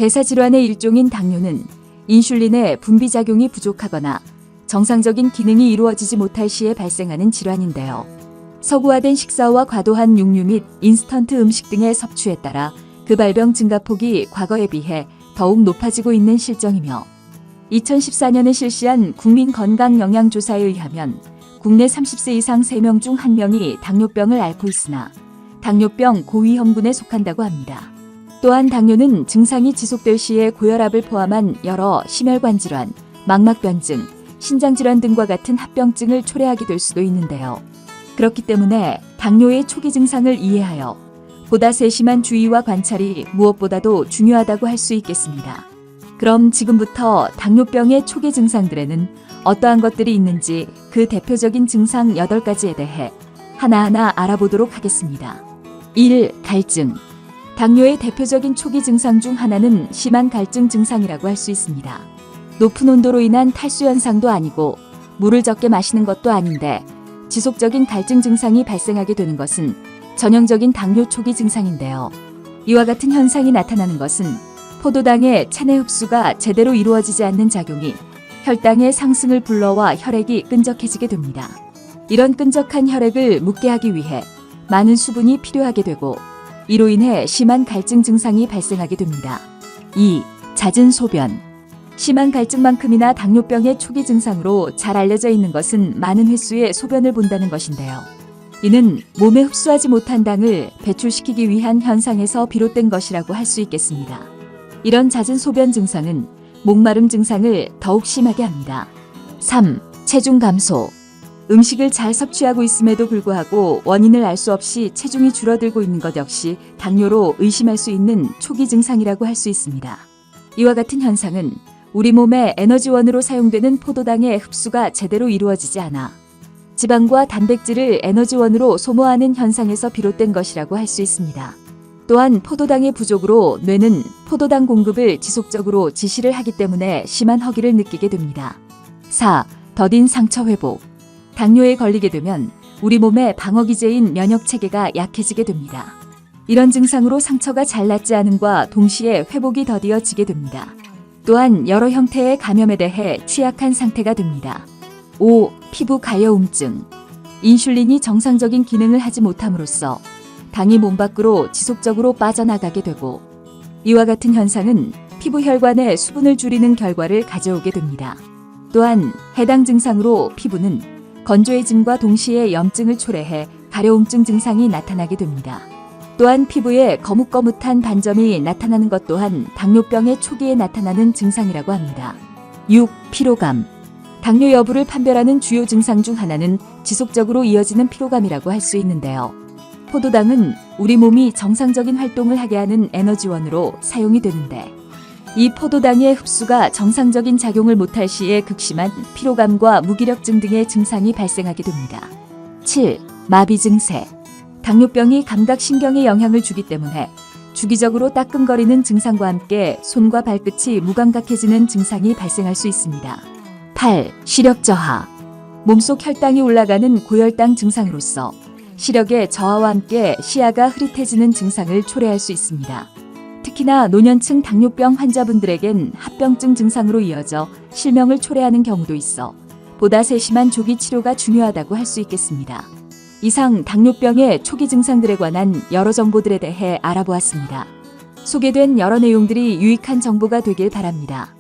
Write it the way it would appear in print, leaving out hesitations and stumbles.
대사질환의 일종인 당뇨는 인슐린의 분비작용이 부족하거나 정상적인 기능이 이루어지지 못할 시에 발생하는 질환인데요. 서구화된 식사와 과도한 육류 및 인스턴트 음식 등의 섭취에 따라 그 발병 증가폭이 과거에 비해 더욱 높아지고 있는 실정이며 2014년에 실시한 국민건강영양조사에 의하면 국내 30세 이상 3명 중 1명이 당뇨병을 앓고 있으나 당뇨병 고위험군에 속한다고 합니다. 또한 당뇨는 증상이 지속될 시에 고혈압을 포함한 여러 심혈관 질환, 망막변증, 신장질환 등과 같은 합병증을 초래하게 될 수도 있는데요. 그렇기 때문에 당뇨의 초기 증상을 이해하여 보다 세심한 주의와 관찰이 무엇보다도 중요하다고 할 수 있겠습니다. 그럼 지금부터 당뇨병의 초기 증상들에는 어떠한 것들이 있는지 그 대표적인 증상 8가지에 대해 하나하나 알아보도록 하겠습니다. 1. 갈증. 당뇨의 대표적인 초기 증상 중 하나는 심한 갈증 증상이라고 할 수 있습니다. 높은 온도로 인한 탈수 현상도 아니고 물을 적게 마시는 것도 아닌데 지속적인 갈증 증상이 발생하게 되는 것은 전형적인 당뇨 초기 증상인데요. 이와 같은 현상이 나타나는 것은 포도당의 체내 흡수가 제대로 이루어지지 않는 작용이 혈당의 상승을 불러와 혈액이 끈적해지게 됩니다. 이런 끈적한 혈액을 묻게 하기 위해 많은 수분이 필요하게 되고 이로 인해 심한 갈증 증상이 발생하게 됩니다. 2. 잦은 소변. 심한 갈증만큼이나 당뇨병의 초기 증상으로 잘 알려져 있는 것은 많은 횟수의 소변을 본다는 것인데요. 이는 몸에 흡수하지 못한 당을 배출시키기 위한 현상에서 비롯된 것이라고 할 수 있겠습니다. 이런 잦은 소변 증상은 목마름 증상을 더욱 심하게 합니다. 3. 체중 감소. 음식을 잘 섭취하고 있음에도 불구하고 원인을 알 수 없이 체중이 줄어들고 있는 것 역시 당뇨로 의심할 수 있는 초기 증상이라고 할 수 있습니다. 이와 같은 현상은 우리 몸의 에너지원으로 사용되는 포도당의 흡수가 제대로 이루어지지 않아 지방과 단백질을 에너지원으로 소모하는 현상에서 비롯된 것이라고 할 수 있습니다. 또한 포도당의 부족으로 뇌는 포도당 공급을 지속적으로 지시를 하기 때문에 심한 허기를 느끼게 됩니다. 4. 더딘 상처 회복. 당뇨에 걸리게 되면 우리 몸의 방어기제인 면역체계가 약해지게 됩니다. 이런 증상으로 상처가 잘 낫지 않음과 동시에 회복이 더디어지게 됩니다. 또한 여러 형태의 감염에 대해 취약한 상태가 됩니다. 5. 피부 가려움증. 인슐린이 정상적인 기능을 하지 못함으로써 당이 몸 밖으로 지속적으로 빠져나가게 되고 이와 같은 현상은 피부 혈관에 수분을 줄이는 결과를 가져오게 됩니다. 또한 해당 증상으로 피부는 건조해짐과 동시에 염증을 초래해 가려움증 증상이 나타나게 됩니다. 또한 피부에 거뭇거뭇한 반점이 나타나는 것 또한 당뇨병의 초기에 나타나는 증상이라고 합니다. 6. 피로감. 당뇨 여부를 판별하는 주요 증상 중 하나는 지속적으로 이어지는 피로감이라고 할 수 있는데요. 포도당은 우리 몸이 정상적인 활동을 하게 하는 에너지원으로 사용이 되는데 이 포도당의 흡수가 정상적인 작용을 못할 시에 극심한 피로감과 무기력증 등의 증상이 발생하게 됩니다. 7. 마비 증세. 당뇨병이 감각신경에 영향을 주기 때문에 주기적으로 따끔거리는 증상과 함께 손과 발끝이 무감각해지는 증상이 발생할 수 있습니다. 8. 시력 저하. 몸속 혈당이 올라가는 고혈당 증상으로서 시력의 저하와 함께 시야가 흐릿해지는 증상을 초래할 수 있습니다. 특히나 노년층 당뇨병 환자분들에겐 합병증 증상으로 이어져 실명을 초래하는 경우도 있어 보다 세심한 조기 치료가 중요하다고 할 수 있겠습니다. 이상 당뇨병의 초기 증상들에 관한 여러 정보들에 대해 알아보았습니다. 소개된 여러 내용들이 유익한 정보가 되길 바랍니다.